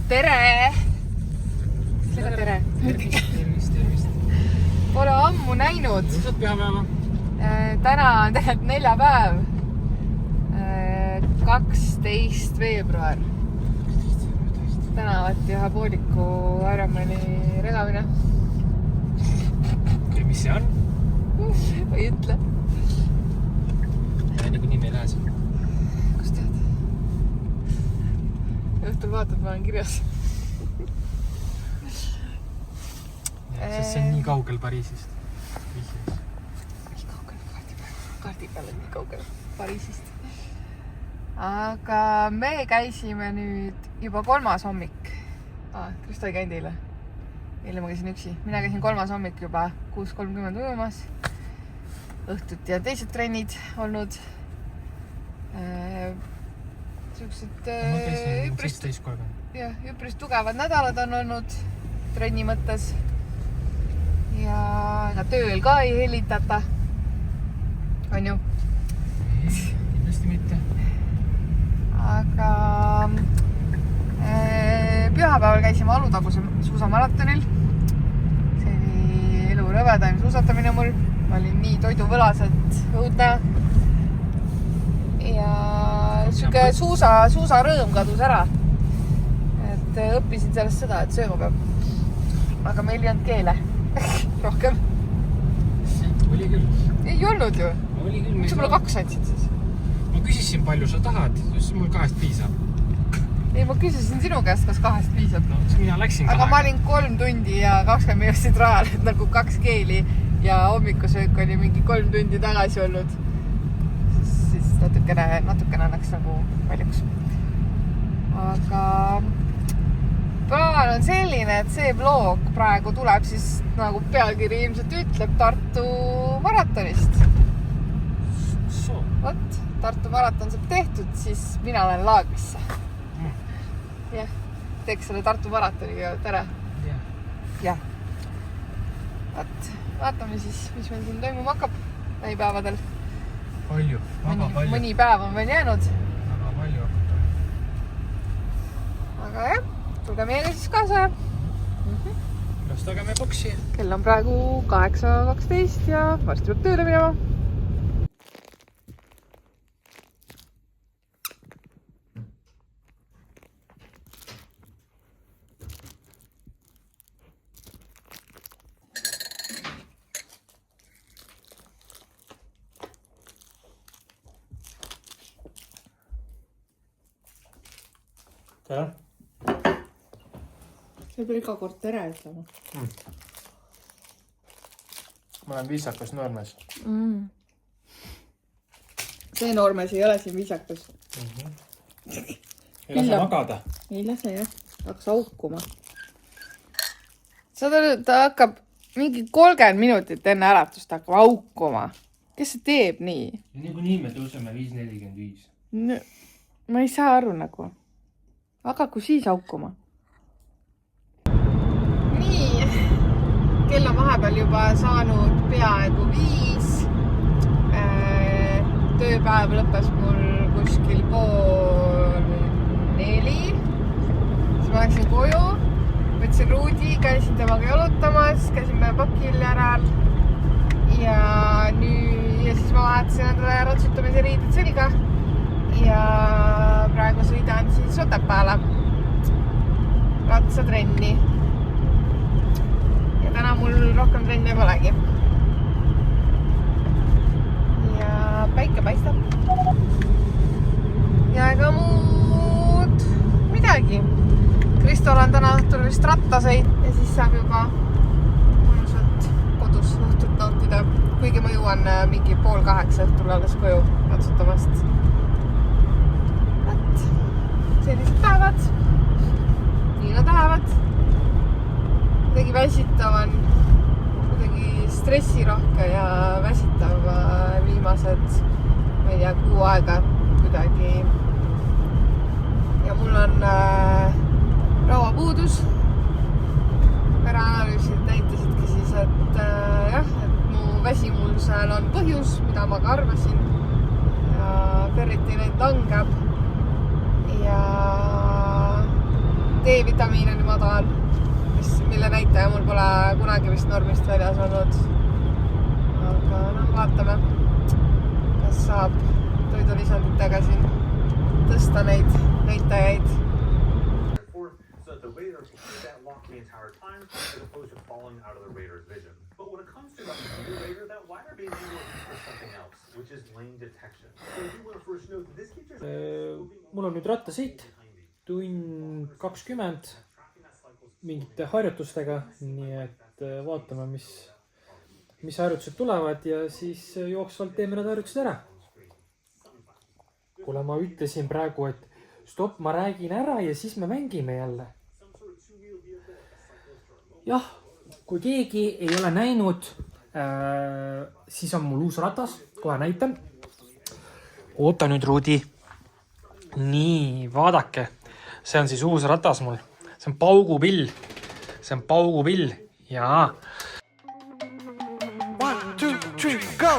Tere! Tere! Tervist. Pole ammu näinud. Ilusat pühapäeva. Täna on tegelikult neljapäev. 12. veebruar. Tänavat ühe pooliku Ironmani regamine. Mis see on? Või ütle. Nagu nimi ei lähe siin. Kus tead? Õhtul vaatad, ma olen kirjas. See on nii kaugel Pariisist. Nii kaugel, kaardi peal on nii kaugel Pariisist. Aga me käisime nüüd juba 3. hommik. Kristo ei käinud eile. Eile ma käisin üksi. Mina käisin 3. hommik juba 6.30 ujumas. Õhtut ja teised trennid olnud. Siuksed üpris tugevad nädalad on olnud trenni mõttes. Ja ega tööl ka ei helitata. On ju? Kindlasti mitte. Aga pühapäeval käisime Alutaguse suusamaratonil. See oli elu rõvedaim suusatamine mul. Ma olin nii toiduvõlas, et õudne. Ja siuke suusarõõm kadus ära. Et õppisin sellest seda, et sööma peab. Aga meil ei olnud keele. Rohkem. Oli küll. Ei olnud ju. Oli küll. Miks sa mulle 2 andsid siis? Ma küsisin, palju sa tahad. Mul 2 piisab. Ei, ma küsisin sinu käest, kas 2 piisab. No, siis mina läksin 2. Aga ma olin 3 tundi ja 20 minutit rajal, et nagu 2 keeli ja hommikusöök oli mingi 3 tundi tagasi olnud. Siis natukene läks nagu väljuks. Aga plaan on selline, et see vlog praegu tuleb siis nagu pealkiri ilmselt ütleb Tartu maratonist. Vot, Tartu maraton saab tehtud, siis mina lähen laagrisse. Jah, teeks selle Tartu maratoniga tere. Jah. Vot, vaatame siis, mis meil siin toimuma hakkab lähipäevadel. Palju, väga palju. Mõni päev on veel jäänud. Väga palju hakkab. Aga jah, tulge meiega siis kaasa. Lastage me boksi. Kell on praegu 8.12 ja varsti peab tööle minema. Tere. See peab iga kord tere ütlema. Ma olen viisakas noormees. See noormees ei ole siin viisakas. Ei lase magada. Ei lase jah. Hakkas aukuma. Ta hakkab mingi 30 minutit enne äratust hakkab aukuma. Kes see teeb nii? Nagu nii me tõuseme 5.45. No, ma ei saa aru nagu. Hakaku siis aukuma. Nii, kell on vahepeal juba saanud peaaegu 5. Tööpäev lõppes mul kuskil 3:30. Siis ma läksin koju, võtsin Ruudi, käisin temaga jalutamas, käisime pakil järel. Ja siis ma vahetasin endale ratsutamise riided selga. Ja praegu sõidan siis Otepääle ratsatrenni. Ja täna mul rohkem trenne polegi. Ja päike paistab. Ja ega muud midagi. Kristol on täna õhtul vist rattasõit ja siis saab juba mõnusalt kodus õhtut nautida. Kuigi ma jõuan mingi 7:30 õhtul alles koju ratsutamast. Sellised päevad. Nii nad lähevad. Kuidagi väsitav on. Kuidagi stressirohke ja väsitav viimased, ma ei tea, 6 aega kuidagi. Ja mul on rauapuudus. Vereanalüüsid näitasidki siis, et et mu väsimusel on põhjus, mida ma ka arvasin. Ja ferritiinid langeb. Ja D-vitamiin on nii madal, mille näitaja mul pole kunagi vist normist väljas olnud. Aga no, vaatame, kas saab toidulisanditega siin tõsta neid näitajaid. The entire time as opposed to falling out of the radar's vision. But when it comes to the radar, that LiDAR being used for something else, which is lane detection. So I do want to first note that this feature mul on nüüd rattasõit, tund 20 mingite harjutustega, nii et vaatame, mis harjutused tulevad ja siis jooksvalt teeme need harjutused ära. Kuule, ma ütlesin praegu, et stopp, ma räägin ära ja siis me mängime jälle. Jah, kui keegi ei ole näinud, siis on mul uus ratas, kohe näitan. Oota nüüd, Rudi. Nii, vaadake. See on siis uus ratas mul. See on paugupill. See on paugupill. Jaa. 1, 2, 3, go!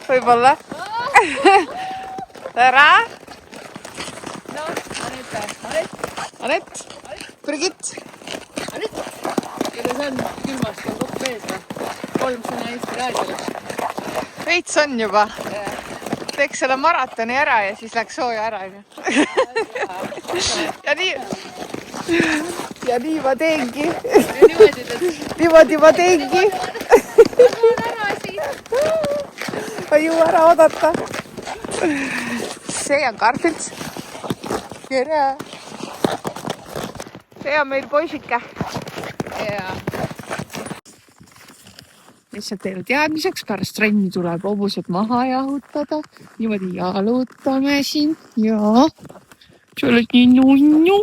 Võib-olla. Tere! No, Anett! Birgit! Kuidas on? Külmast on kopp vees või? 3 sõna Eesti raadioga. Veits on juba. Teeks selle maratoni ära ja siis läks sooja ära. Ja nii ma teengi. Niimoodi ma teengi. Ma jõu ära oodata. See on Karfits. Tere! See on meil poisike. Lihtsalt teile teadmiseks, pärast trenni tuleb hobused maha jahutada. Niimoodi jalutame siin. Ja. See oled nii nunnu.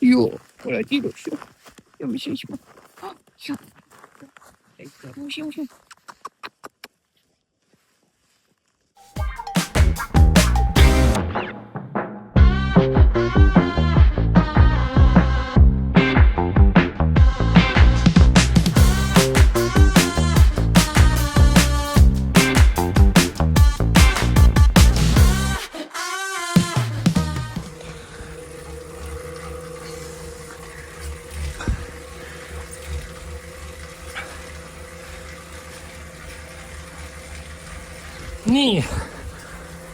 Joo, oled ilus ju. Ja mis siis ma? Joo. Joo.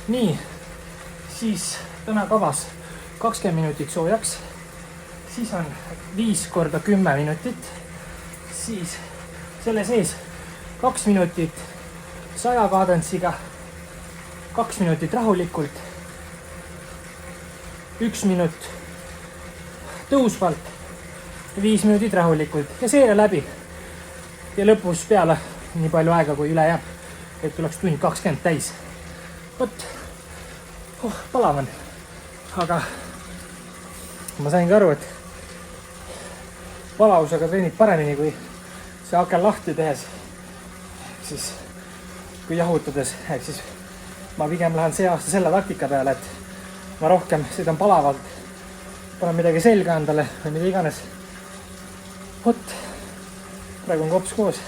Nii, siis täna kavas 20 minutit soojaks, siis on 5 korda 10 minutit, siis selle sees 2 minutit 100 kaadentsiga, 2 minutit rahulikult, 1 minut tõusvalt, 5 minutit rahulikult ja seire läbi. Ja lõpus peale nii palju aega, kui üle jääb, et tuleks tund 20 täis. Võt, palav on, aga ma saingi aru, et palavusega treenib paremini kui see aken lahti tehes, siis kui jahutades, siis ma pigem lähen see aasta selle taktika peale, et ma rohkem sõidan palavalt, panen midagi selga endale või mida iganes. Võt, praegu on kops koos.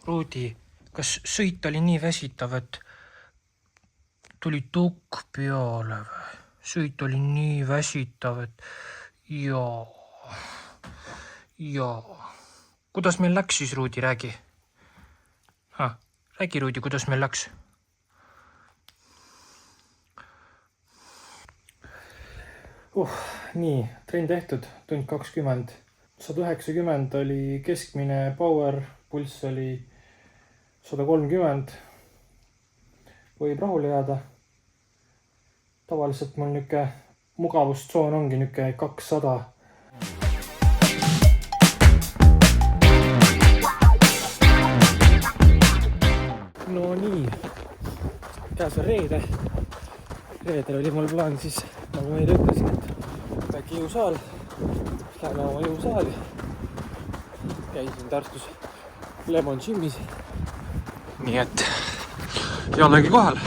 Ruudi, kas sõit oli nii väsitav, et tuli tukk peale või? Sõit oli nii väsitav, et jaa. Kuidas meil läks siis, Ruudi, räägi? Räägi, Ruudi, kuidas meil läks? Nii, trenn tehtud, tund 20. 190 oli keskmine power, pulss oli 130. Võib rahule jääda. Tavaliselt mul niuke mugavustsoon ongi niuke 200. No nii, käes on reede. Reedel oli mul plaan siis, nagu ma eile ütlesin, et väike jõusaal. Lähme oma jõusaali. Käisin Tartus Lemon Gymis. Nii et jällegi kohal.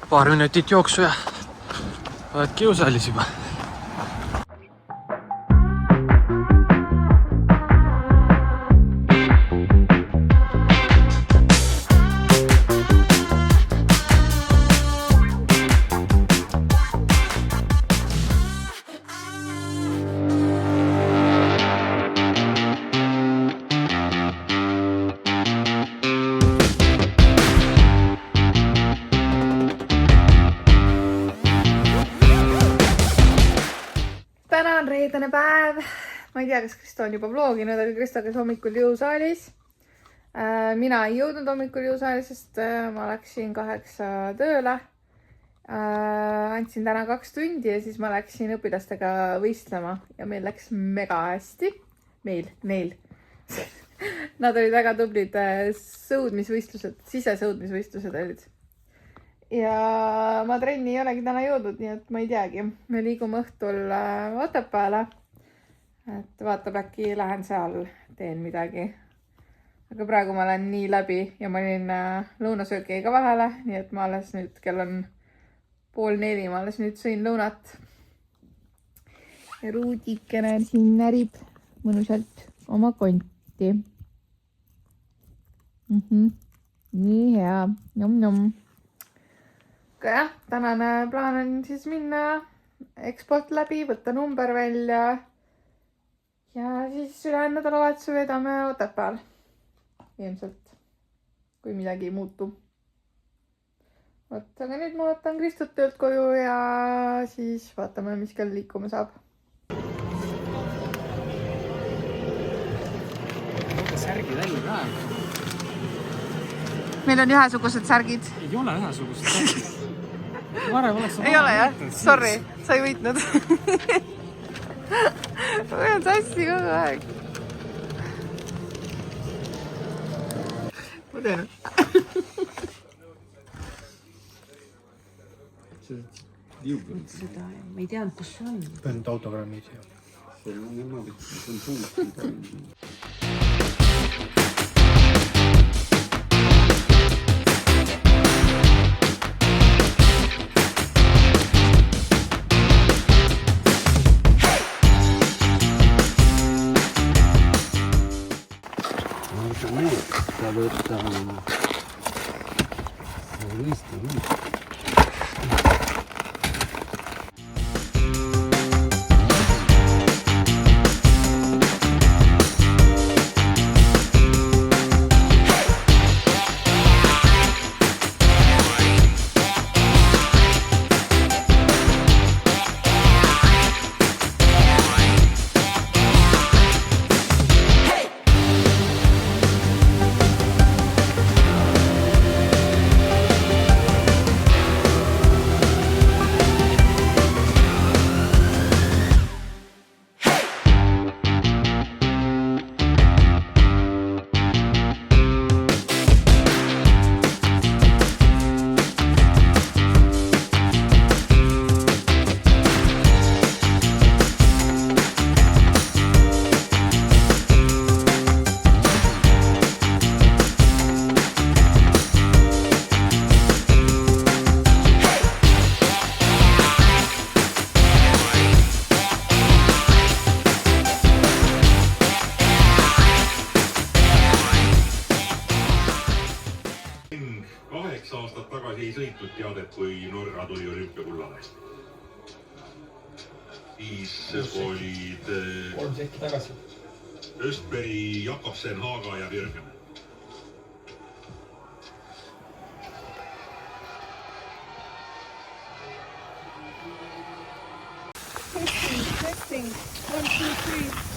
Paar minutit jooksu ja oledki jõusaalis juba. Täna on reedene päev. Ma ei tea, kas Kristo on juba vloginud, aga Kristo käis hommikul jõusaalis. Mina ei jõudnud hommikul jõusaali, sest ma läksin 8 tööle. Andsin täna 2 tundi ja siis ma läksin õpilastega võistlema ja meil läks mega hästi. Neil. Nad olid väga tublid sõudmisvõistlused, sisesõudmisvõistlused olid. Ja ma trenni ei olegi täna jõudnud, nii et ma ei teagi. Me liigume õhtul Otepääle. Et vaatab äkki lähen seal, teen midagi. Aga praegu ma olen nii läbi ja ma olin lõunasööki ka vahele, nii et ma alles nüüd, kell on 3:30, ma alles nüüd sõin lõunat. Ja Ruudikene siin närib mõnusalt oma konti. Nii hea, nom. Aga jah, tänane plaan on siis minna Expolt läbi, võtta number välja ja siis ülejäänud nädalavahetuse veedame Otepääl. Ilmselt, kui midagi ei muutu. Aga nüüd ma võtan Kristut töölt koju ja siis vaatame, mis kell liikuma saab. Särgi välja praegu. Meil on ühesugused särgid. Ei ole ühesugused särgid. Varem oleks ei ole jah? Sorry, sa ei võitnud. Ma võin sassi kogu aeg. Ma teen. Seda ma ei teadnud, kus see on. Pean nüüd autogrammi siia. See on niimoodi, see on suust. Sa võtta risti. 8 aastat tagasi ei sõitnud teadet, kui Norra tuli olümpiakullale. Siis olid 3 sekki tagasi. Östberg, Jakobsen, Haaga ja Virgen. Testing. 1, 2, 3.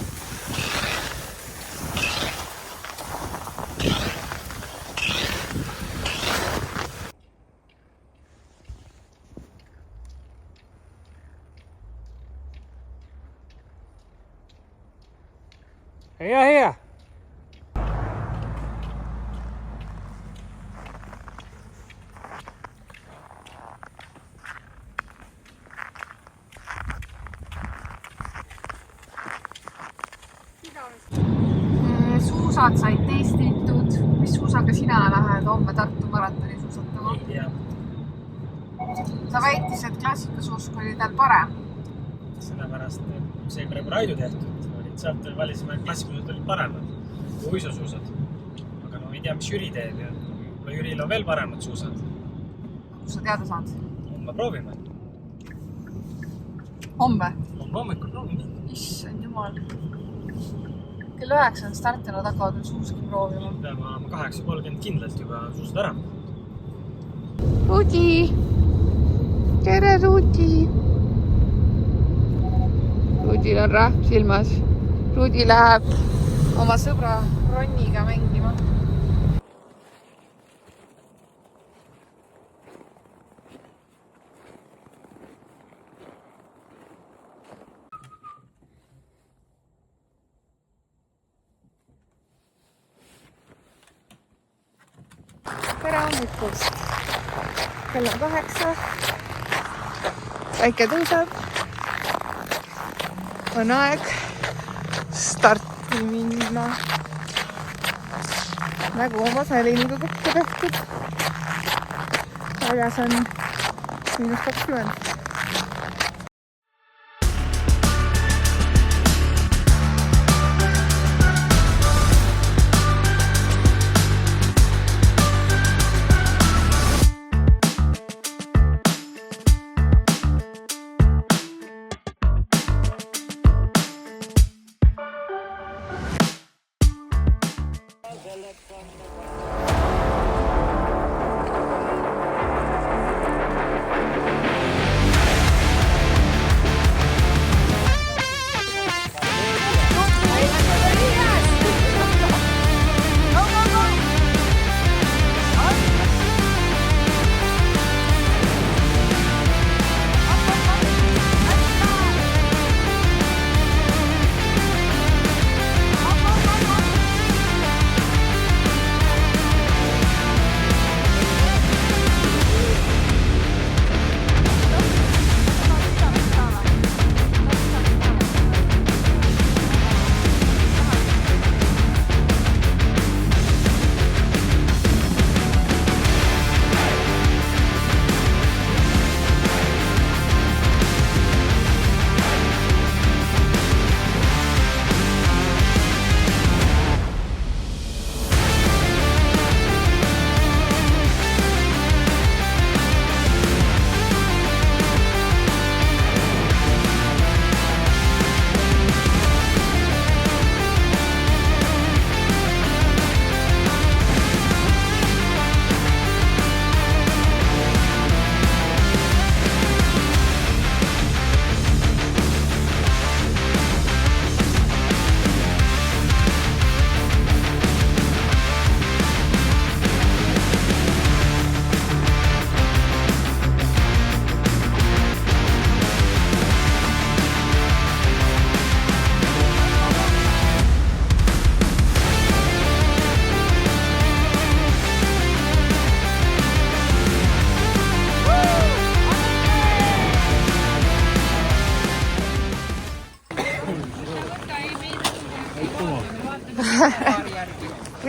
Hea. Suusad said testitud. Mis suusaga sina lähed homme Tartu maratoni suusatama? Ta väitis, et klassikasuusk oli tal parem. Sellepärast see praegu Raidu tehtud. Sealt valisime, et klassikusuusad olid paremad kui uisusuusad. Aga no ei tea, mis Jüri teeb. Ja Jüril on veel paremad suusad. Kus sa teada saad? Homme proovime. Homme? Homme hommikul proovime. Issand jumal. Kell 9 on startinud, hakkavad nüüd suuski proovima. Peame olema 8:30 kindlalt juba suusad ära. Rudi! Tere, Rudi! Rudil on rähp silmas. Rudi läheb oma sõbra Ronniga mängima. Tere hommikust! Kell on 8. Väike tõuseb. On aeg starti minna. Nagu oma säilinuga kokku tehtud. Väljas on -20.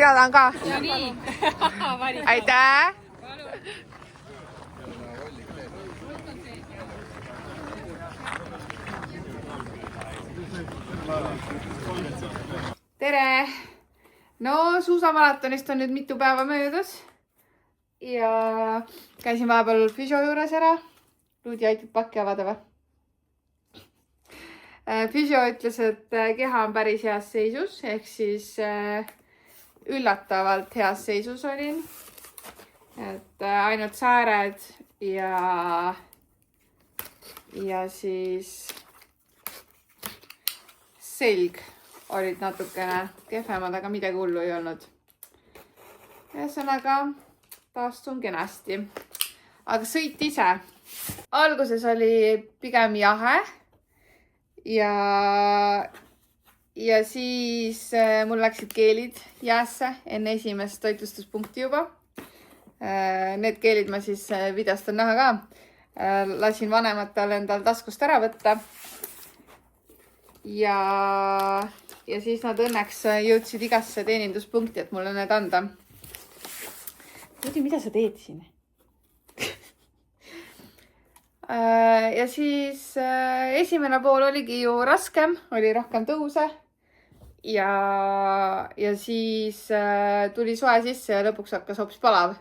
Mina tahan ka. Ja nii. Aitäh! Tere! No suusamaratonist on nüüd mitu päeva möödas. ja käisin vahepeal füsio juures ära. Luudi aitab pakki avada või? Füsio ütles, et keha on päris heas seisus, ehk siis üllatavalt heas seisus olin. Et ainult sääred ja siis selg olid natukene kehvemad, aga midagi hullu ei olnud. Ühesõnaga taastun kenasti. Aga sõit ise. Alguses oli pigem jahe ja siis mul läksid keelid jäässe enne esimest toitlustuspunkti juba. Need keelid ma siis videost on näha ka. Lasin vanematel endal taskust ära võtta. Ja siis nad õnneks jõudsid igasse teeninduspunkti, et mulle need anda. Mida sa teed siin? Ja siis esimene pool oligi ju raskem, oli rohkem tõuse. Ja siis tuli soe sisse ja lõpuks hakkas hoopis palav.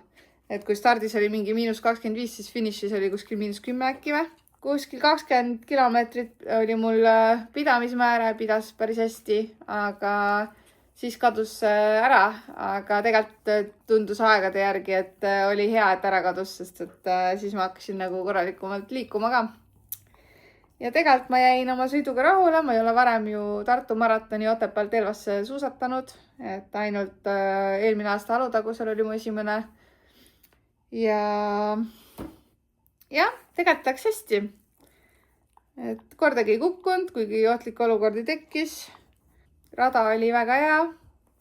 Et kui stardis oli mingi -25, siis finišis oli kuskil -10 äkki või. Kuskil 20 kilomeetrit oli mul pidamismääre, pidas päris hästi, aga siis kadus ära. Aga tegelikult tundus aegade järgi, et oli hea, et ära kadus, sest et siis ma hakkasin nagu korralikumalt liikuma ka. Ja tegelikult ma jäin oma sõiduga rahule, ma ei ole varem ju Tartu maratoni Otepäält Elvasse suusatanud, et ainult eelmine aasta Alutagusel oli mu esimene. Ja tegelikult läks hästi. Et kordagi ei kukkunud, kuigi ohtlik olukordi tekkis. Rada oli väga hea.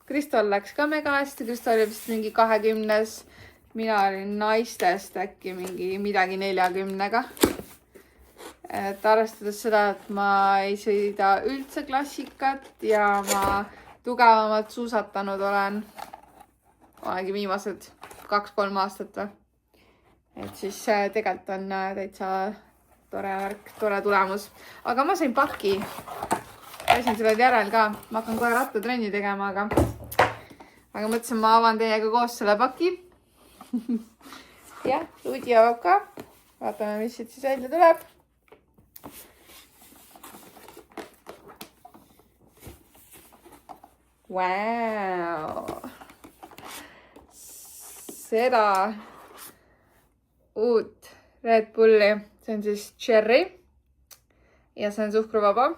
Kristol läks ka mega hästi. Kristol oli vist mingi 20. Mina olin naistest äkki midagi 40-ga. Et arvestades seda, et ma ei sõida üldse klassikat ja ma tugevamalt suusatanud olengi viimased 2-3 aastat või. Et siis tegelikult on täitsa tore värk, tore tulemus. Aga ma sain paki. Käisin sellel järel ka. Ma hakkan kohe rattatrenni tegema, aga mõtlesin, ma avan teiega koos selle paki. Jah, Luudi avab ka. Vaatame, mis siit siis välja tuleb. Wow. Seda uut Red Bulli, see on siis cherry ja see on suhkruvaba.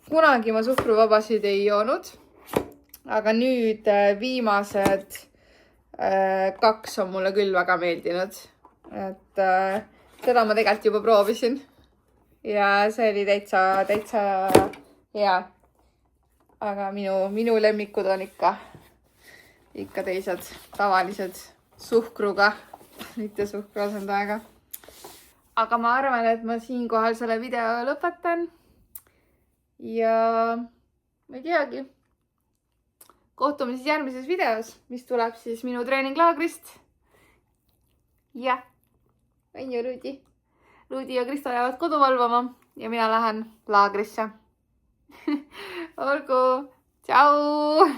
Kunagi ma suhkruvabasid ei joonud, aga nüüd viimased 2 on mulle küll väga meeldinud. Et seda ma tegelikult juba proovisin ja see oli täitsa hea. Aga minu lemmikud on ikka teised tavalised suhkruga, mitte suhkruasendajaga. Aga ma arvan, et ma siinkohal selle video lõpetan. Ja ma ei teagi. Kohtume siis järgmises videos, mis tuleb siis minu treeninglaagrist. Ja, on ju Luudi. Luudi ja Kristo jäävad kodu valvama ja mina lähen laagrisse. Olgu, tšau!